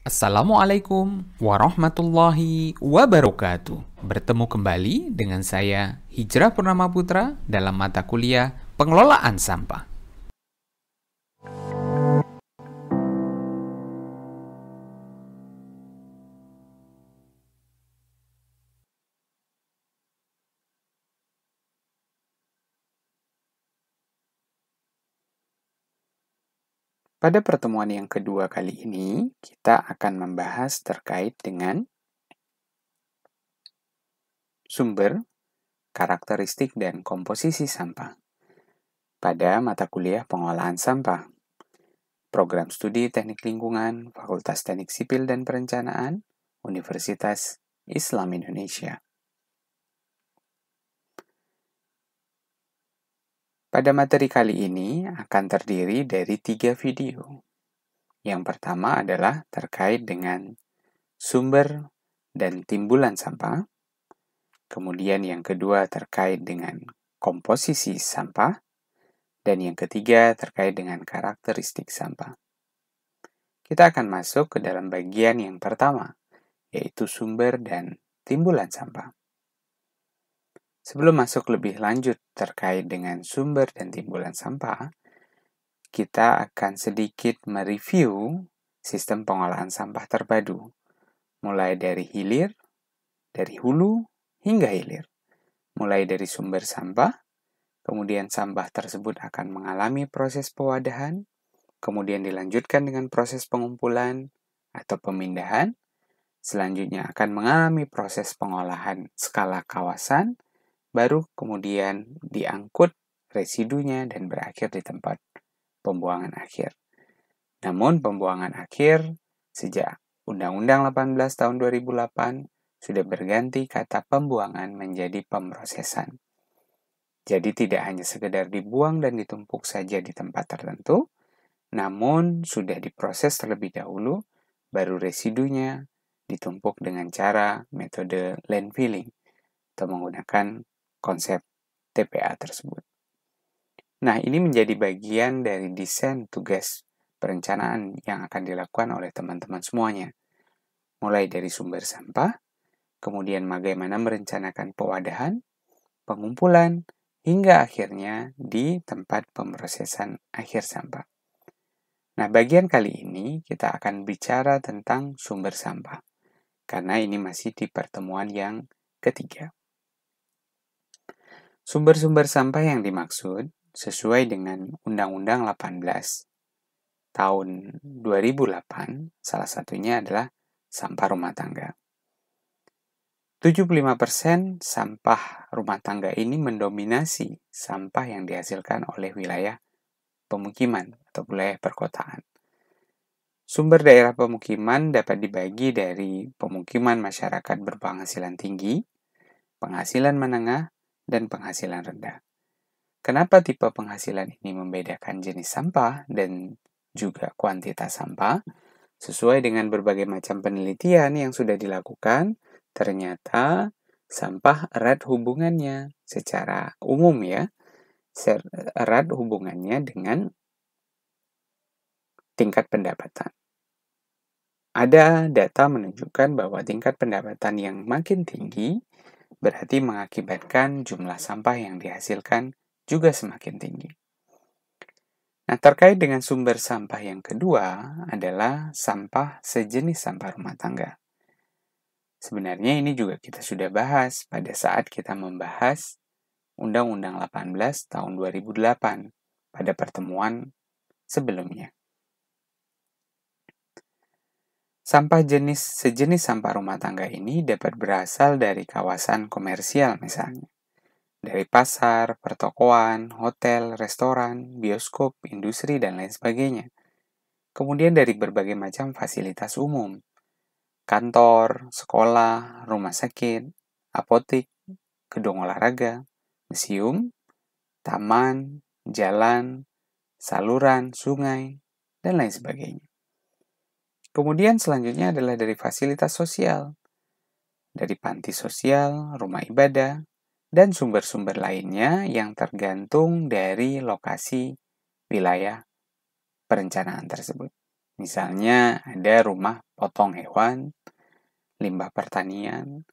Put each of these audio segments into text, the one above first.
Assalamualaikum warahmatullahi wabarakatuh. Bertemu kembali dengan saya Hijrah Purnama Putra dalam mata kuliah Pengelolaan Sampah. Pada pertemuan yang kedua kali ini, kita akan membahas terkait dengan sumber, karakteristik, dan komposisi sampah pada mata kuliah Pengelolaan Sampah. Program Studi Teknik Lingkungan, Fakultas Teknik Sipil dan Perencanaan, Universitas Islam Indonesia. Pada materi kali ini akan terdiri dari 3 video. Yang pertama adalah terkait dengan sumber dan timbulan sampah. Kemudian yang kedua terkait dengan komposisi sampah. Dan yang ketiga terkait dengan karakteristik sampah. Kita akan masuk ke dalam bagian yang pertama, yaitu sumber dan timbulan sampah. Sebelum masuk lebih lanjut terkait dengan sumber dan timbulan sampah, kita akan sedikit mereview sistem pengolahan sampah terpadu, mulai dari hilir, dari hulu hingga hilir. Mulai dari sumber sampah, kemudian sampah tersebut akan mengalami proses pewadahan, kemudian dilanjutkan dengan proses pengumpulan atau pemindahan, selanjutnya akan mengalami proses pengolahan skala kawasan, baru kemudian diangkut residunya dan berakhir di tempat pembuangan akhir. Namun pembuangan akhir sejak Undang-Undang 18 tahun 2008 sudah berganti kata pembuangan menjadi pemrosesan. Jadi tidak hanya sekedar dibuang dan ditumpuk saja di tempat tertentu, namun sudah diproses terlebih dahulu, baru residunya ditumpuk dengan cara metode landfilling atau menggunakan konsep TPA tersebut. Nah, ini menjadi bagian dari desain tugas perencanaan yang akan dilakukan oleh teman-teman semuanya. Mulai dari sumber sampah, kemudian bagaimana merencanakan pewadahan, pengumpulan, hingga akhirnya di tempat pemrosesan akhir sampah. Nah, bagian kali ini kita akan bicara tentang sumber sampah, karena ini masih di pertemuan yang ketiga. Sumber-sumber sampah yang dimaksud sesuai dengan Undang-Undang 18 tahun 2008, salah satunya adalah sampah rumah tangga. 75% sampah rumah tangga ini mendominasi sampah yang dihasilkan oleh wilayah pemukiman atau wilayah perkotaan. Sumber daerah pemukiman dapat dibagi dari pemukiman masyarakat berpenghasilan tinggi, penghasilan menengah, dan penghasilan rendah. Kenapa tipe penghasilan ini membedakan jenis sampah dan juga kuantitas sampah? Sesuai dengan berbagai macam penelitian yang sudah dilakukan, ternyata sampah erat hubungannya secara umum ya, erat hubungannya dengan tingkat pendapatan. Ada data menunjukkan bahwa tingkat pendapatan yang makin tinggi berarti mengakibatkan jumlah sampah yang dihasilkan juga semakin tinggi. Nah, terkait dengan sumber sampah yang kedua adalah sampah sejenis sampah rumah tangga. Sebenarnya ini juga kita sudah bahas pada saat kita membahas Undang-Undang 18 tahun 2008 pada pertemuan sebelumnya. Sampah sejenis sampah rumah tangga ini dapat berasal dari kawasan komersial misalnya. Dari pasar, pertokoan, hotel, restoran, bioskop, industri, dan lain sebagainya. Kemudian dari berbagai macam fasilitas umum. Kantor, sekolah, rumah sakit, apotik, gedung olahraga, museum, taman, jalan, saluran, sungai, dan lain sebagainya. Kemudian selanjutnya adalah dari fasilitas sosial, dari panti sosial, rumah ibadah, dan sumber-sumber lainnya yang tergantung dari lokasi wilayah perencanaan tersebut. Misalnya ada rumah potong hewan, limbah pertanian,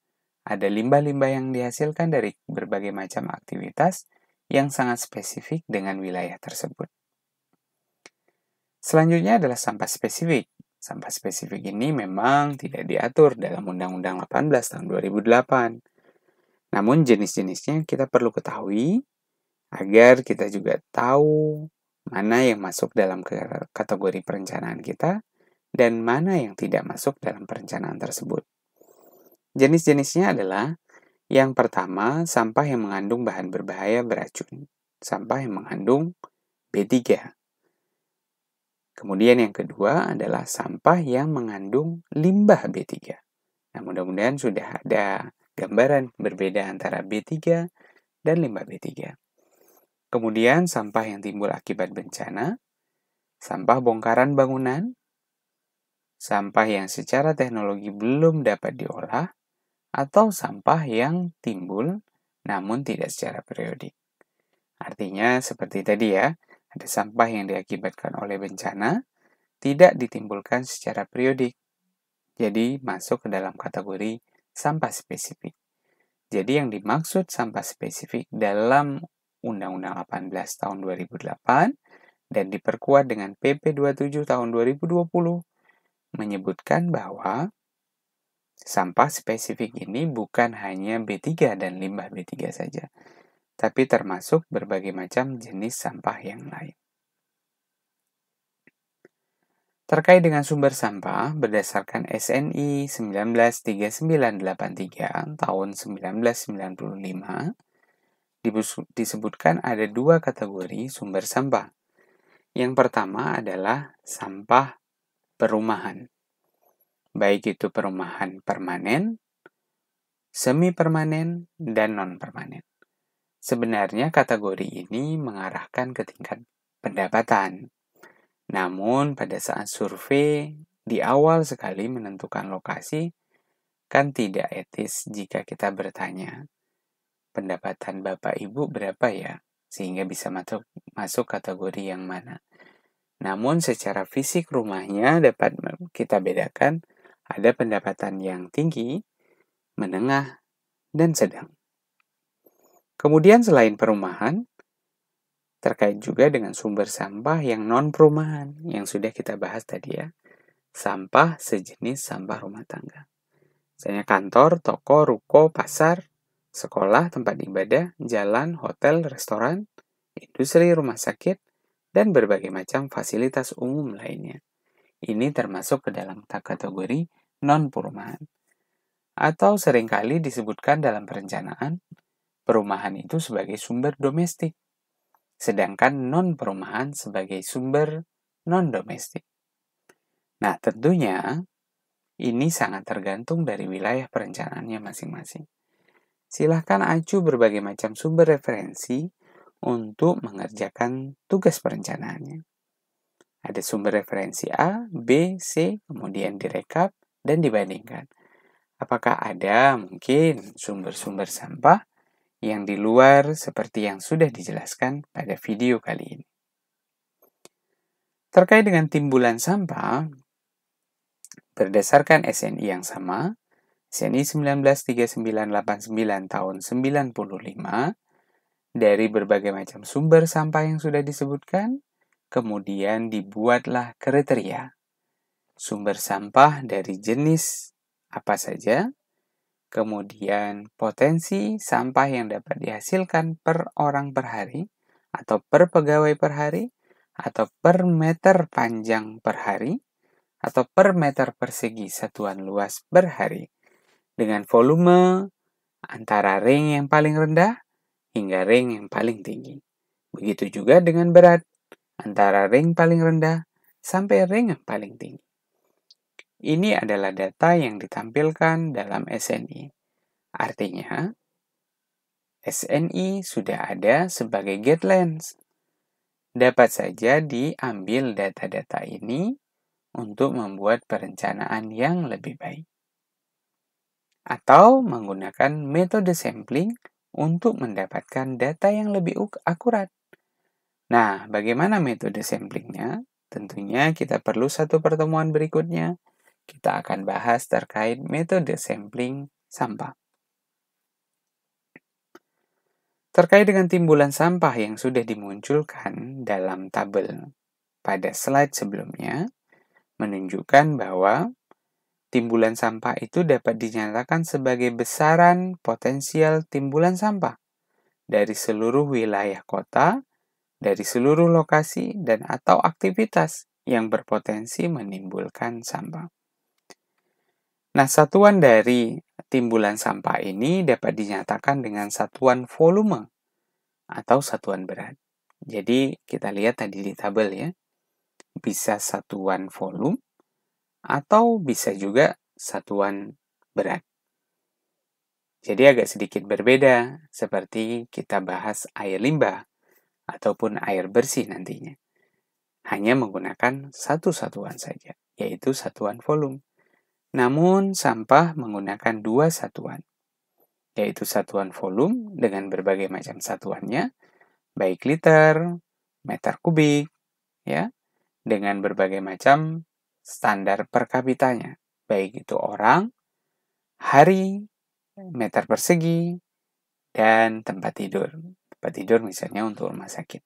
ada limbah-limbah yang dihasilkan dari berbagai macam aktivitas yang sangat spesifik dengan wilayah tersebut. Selanjutnya adalah sampah spesifik. Sampah spesifik ini memang tidak diatur dalam Undang-Undang 18 tahun 2008. Namun jenis-jenisnya kita perlu ketahui agar kita juga tahu mana yang masuk dalam kategori perencanaan kita dan mana yang tidak masuk dalam perencanaan tersebut. Jenis-jenisnya adalah yang pertama, sampah yang mengandung bahan berbahaya beracun. Sampah yang mengandung B3. Kemudian yang kedua adalah sampah yang mengandung limbah B3. Nah, mudah-mudahan sudah ada gambaran berbeda antara B3 dan limbah B3. Kemudian sampah yang timbul akibat bencana, sampah bongkaran bangunan, sampah yang secara teknologi belum dapat diolah, atau sampah yang timbul namun tidak secara periodik. Artinya seperti tadi ya, ada sampah yang diakibatkan oleh bencana, tidak ditimbulkan secara periodik. Jadi masuk ke dalam kategori sampah spesifik. Jadi yang dimaksud sampah spesifik dalam Undang-Undang 18 tahun 2008 dan diperkuat dengan PP 27 tahun 2020 menyebutkan bahwa sampah spesifik ini bukan hanya B3 dan limbah B3 saja, tapi termasuk berbagai macam jenis sampah yang lain. Terkait dengan sumber sampah, berdasarkan SNI 193983 tahun 1995, disebutkan ada dua kategori sumber sampah. Yang pertama adalah sampah perumahan. Baik itu perumahan permanen, semi-permanen, dan non-permanen. Sebenarnya kategori ini mengarahkan ke tingkat pendapatan. Namun pada saat survei di awal sekali menentukan lokasi, kan tidak etis jika kita bertanya, pendapatan Bapak Ibu berapa ya? Sehingga bisa masuk kategori yang mana. Namun secara fisik rumahnya dapat kita bedakan, ada pendapatan yang tinggi, menengah, dan sedang. Kemudian selain perumahan, terkait juga dengan sumber sampah yang non-perumahan, yang sudah kita bahas tadi ya. Sampah sejenis sampah rumah tangga. Misalnya kantor, toko, ruko, pasar, sekolah, tempat ibadah, jalan, hotel, restoran, industri, rumah sakit, dan berbagai macam fasilitas umum lainnya. Ini termasuk ke dalam kategori non-perumahan. Atau seringkali disebutkan dalam perencanaan, perumahan itu sebagai sumber domestik, sedangkan non-perumahan sebagai sumber non-domestik. Nah, tentunya ini sangat tergantung dari wilayah perencanaannya masing-masing. Silahkan acu berbagai macam sumber referensi untuk mengerjakan tugas perencanaannya. Ada sumber referensi A, B, C, kemudian direkap dan dibandingkan. Apakah ada mungkin sumber-sumber sampah yang di luar seperti yang sudah dijelaskan pada video kali ini. Terkait dengan timbulan sampah, berdasarkan SNI yang sama, SNI 193989 tahun 95, dari berbagai macam sumber sampah yang sudah disebutkan, kemudian dibuatlah kriteria. Sumber sampah dari jenis apa saja, kemudian potensi sampah yang dapat dihasilkan per orang per hari, atau per pegawai per hari, atau per meter panjang per hari, atau per meter persegi satuan luas per hari, dengan volume antara ring yang paling rendah hingga ring yang paling tinggi. Begitu juga dengan berat, antara ring paling rendah sampai ring yang paling tinggi. Ini adalah data yang ditampilkan dalam SNI. Artinya, SNI sudah ada sebagai guidelines. Dapat saja diambil data-data ini untuk membuat perencanaan yang lebih baik. Atau menggunakan metode sampling untuk mendapatkan data yang lebih akurat. Nah, bagaimana metode samplingnya? Tentunya kita perlu satu pertemuan berikutnya. Kita akan bahas terkait metode sampling sampah. Terkait dengan timbulan sampah yang sudah dimunculkan dalam tabel pada slide sebelumnya, menunjukkan bahwa timbulan sampah itu dapat dinyatakan sebagai besaran potensial timbulan sampah dari seluruh wilayah kota, dari seluruh lokasi, dan atau aktivitas yang berpotensi menimbulkan sampah. Nah, satuan dari timbulan sampah ini dapat dinyatakan dengan satuan volume atau satuan berat. Jadi, kita lihat tadi di tabel ya, bisa satuan volume atau bisa juga satuan berat. Jadi agak sedikit berbeda, seperti kita bahas air limbah ataupun air bersih nantinya. Hanya menggunakan satu satuan saja, yaitu satuan volume. Namun, sampah menggunakan dua satuan, yaitu satuan volume dengan berbagai macam satuannya, baik liter, meter kubik, ya, dengan berbagai macam standar per kapitanya, baik itu orang, hari, meter persegi, dan tempat tidur. Tempat tidur misalnya untuk rumah sakit.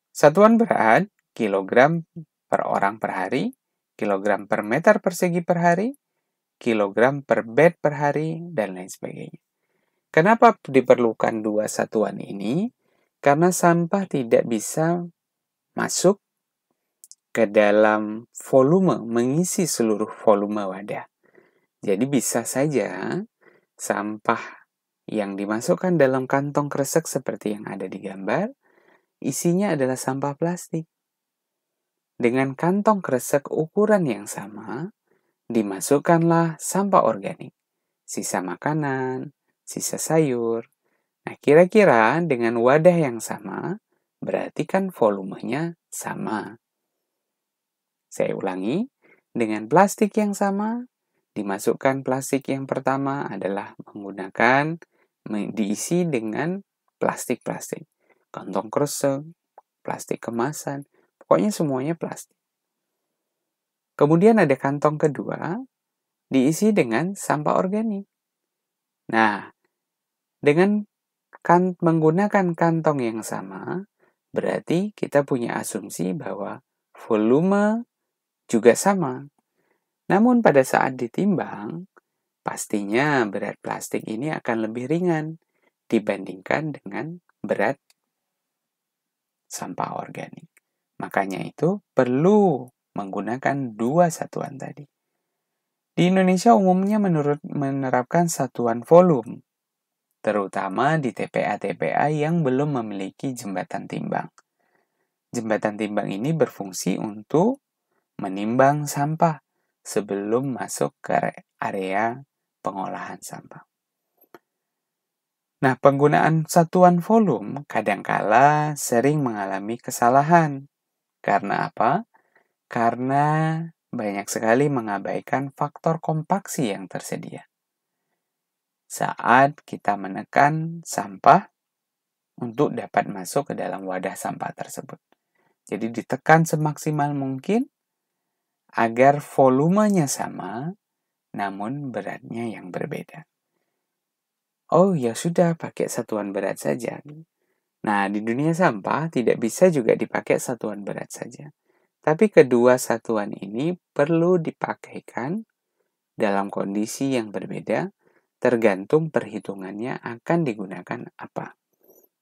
Satuan berat, kilogram per orang per hari, kilogram per meter persegi per hari, kilogram per bed per hari, dan lain sebagainya. Kenapa diperlukan dua satuan ini? Karena sampah tidak bisa masuk ke dalam volume, mengisi seluruh volume wadah. Jadi bisa saja sampah yang dimasukkan dalam kantong kresek seperti yang ada di gambar, isinya adalah sampah plastik. Dengan kantong kresek ukuran yang sama, dimasukkanlah sampah organik, sisa makanan, sisa sayur. Nah, kira-kira dengan wadah yang sama, berarti kan volumenya sama. Saya ulangi, dengan plastik yang sama, dimasukkan plastik yang pertama adalah diisi dengan plastik-plastik. Kantong kresek, plastik kemasan, pokoknya semuanya plastik. Kemudian ada kantong kedua, diisi dengan sampah organik. Nah, dengan menggunakan kantong yang sama, berarti kita punya asumsi bahwa volume juga sama. Namun pada saat ditimbang, pastinya berat plastik ini akan lebih ringan dibandingkan dengan berat sampah organik. Makanya itu perlu menggunakan dua satuan tadi. Di Indonesia umumnya menerapkan satuan volume, terutama di TPA-TPA yang belum memiliki jembatan timbang. Jembatan timbang ini berfungsi untuk menimbang sampah sebelum masuk ke area pengolahan sampah. Nah, penggunaan satuan volume kadangkala sering mengalami kesalahan. Karena apa? Karena banyak sekali mengabaikan faktor kompaksi yang tersedia. Saat kita menekan sampah untuk dapat masuk ke dalam wadah sampah tersebut. Jadi ditekan semaksimal mungkin agar volumenya sama, namun beratnya yang berbeda. Oh ya sudah, pakai satuan berat saja. Nah, di dunia sampah tidak bisa juga dipakai satuan berat saja. Tapi kedua satuan ini perlu dipakaikan dalam kondisi yang berbeda, tergantung perhitungannya akan digunakan apa.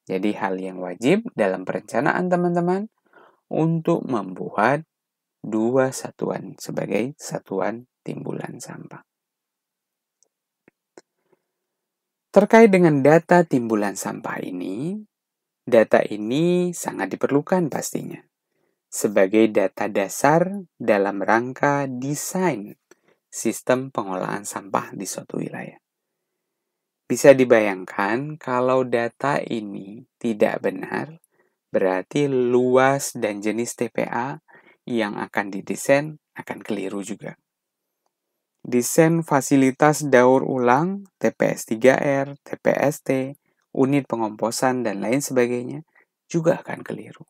Jadi hal yang wajib dalam perencanaan teman-teman untuk membuat dua satuan sebagai satuan timbulan sampah. Terkait dengan data timbulan sampah ini, data ini sangat diperlukan pastinya sebagai data dasar dalam rangka desain sistem pengolahan sampah di suatu wilayah. Bisa dibayangkan kalau data ini tidak benar, berarti luas dan jenis TPA yang akan didesain akan keliru juga. Desain fasilitas daur ulang, TPS 3R, TPST, unit pengomposan, dan lain sebagainya juga akan keliru.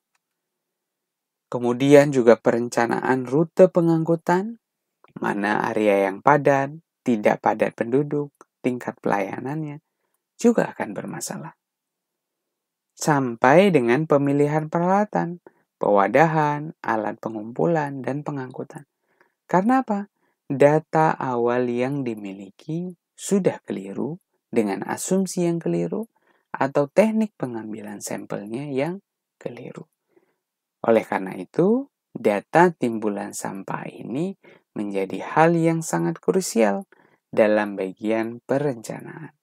Kemudian juga perencanaan rute pengangkutan, mana area yang padat, tidak padat penduduk, tingkat pelayanannya juga akan bermasalah. Sampai dengan pemilihan peralatan, pewadahan, alat pengumpulan, dan pengangkutan. Karena apa? Data awal yang dimiliki sudah keliru dengan asumsi yang keliru atau teknik pengambilan sampelnya yang keliru. Oleh karena itu, data timbulan sampah ini menjadi hal yang sangat krusial dalam bagian perencanaan.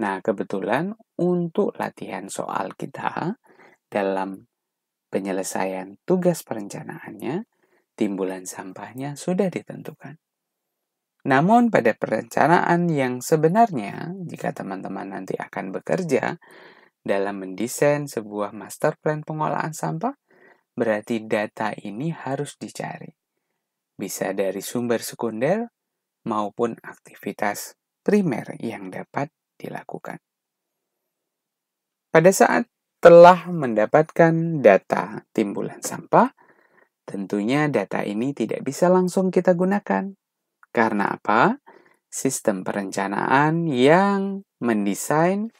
Nah, kebetulan untuk latihan soal kita dalam penyelesaian tugas perencanaannya, timbulan sampahnya sudah ditentukan. Namun pada perencanaan yang sebenarnya, jika teman-teman nanti akan bekerja dalam mendesain sebuah master plan pengolahan sampah, berarti data ini harus dicari. Bisa dari sumber sekunder maupun aktivitas primer yang dapat dilakukan. Pada saat telah mendapatkan data timbulan sampah, tentunya data ini tidak bisa langsung kita gunakan. Karena apa? Sistem perencanaan yang mendesain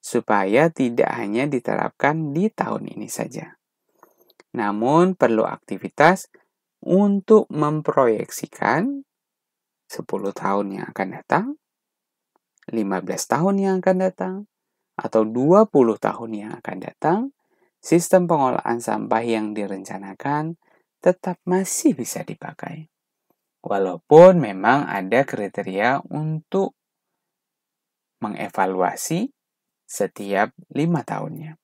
supaya tidak hanya diterapkan di tahun ini saja. Namun perlu aktivitas untuk memproyeksikan 10 tahun yang akan datang, 15 tahun yang akan datang, atau 20 tahun yang akan datang, sistem pengolahan sampah yang direncanakan tetap masih bisa dipakai. Walaupun memang ada kriteria untuk mengevaluasi setiap 5 tahunnya.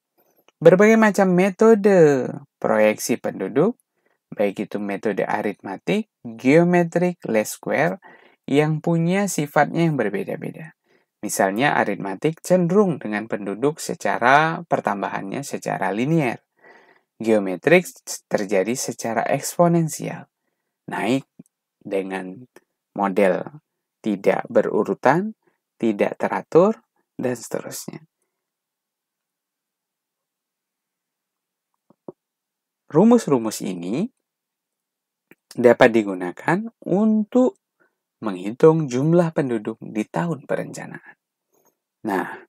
Berbagai macam metode proyeksi penduduk, baik itu metode aritmatik, geometrik, least square, yang punya sifatnya yang berbeda-beda. Misalnya aritmatik cenderung dengan penduduk secara pertambahannya secara linear. Geometrik terjadi secara eksponensial, naik dengan model tidak berurutan, tidak teratur, dan seterusnya. Rumus-rumus ini dapat digunakan untuk menghitung jumlah penduduk di tahun perencanaan. Nah,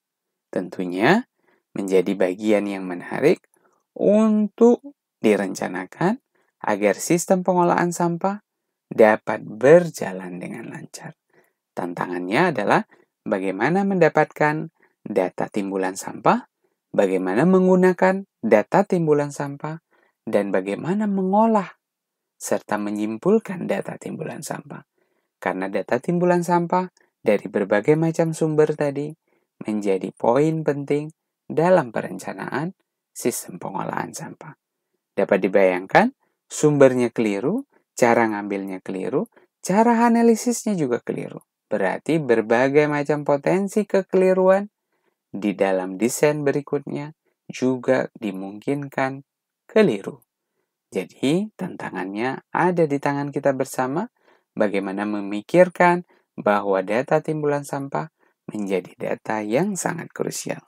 tentunya menjadi bagian yang menarik untuk direncanakan agar sistem pengolahan sampah dapat berjalan dengan lancar. Tantangannya adalah bagaimana mendapatkan data timbulan sampah, bagaimana menggunakan data timbulan sampah, dan bagaimana mengolah serta menyimpulkan data timbulan sampah. Karena data timbulan sampah dari berbagai macam sumber tadi menjadi poin penting dalam perencanaan sistem pengolahan sampah. Dapat dibayangkan, sumbernya keliru, cara ngambilnya keliru, cara analisisnya juga keliru. Berarti berbagai macam potensi kekeliruan di dalam desain berikutnya juga dimungkinkan keliru. Jadi, tantangannya ada di tangan kita bersama, bagaimana memikirkan bahwa data timbulan sampah menjadi data yang sangat krusial.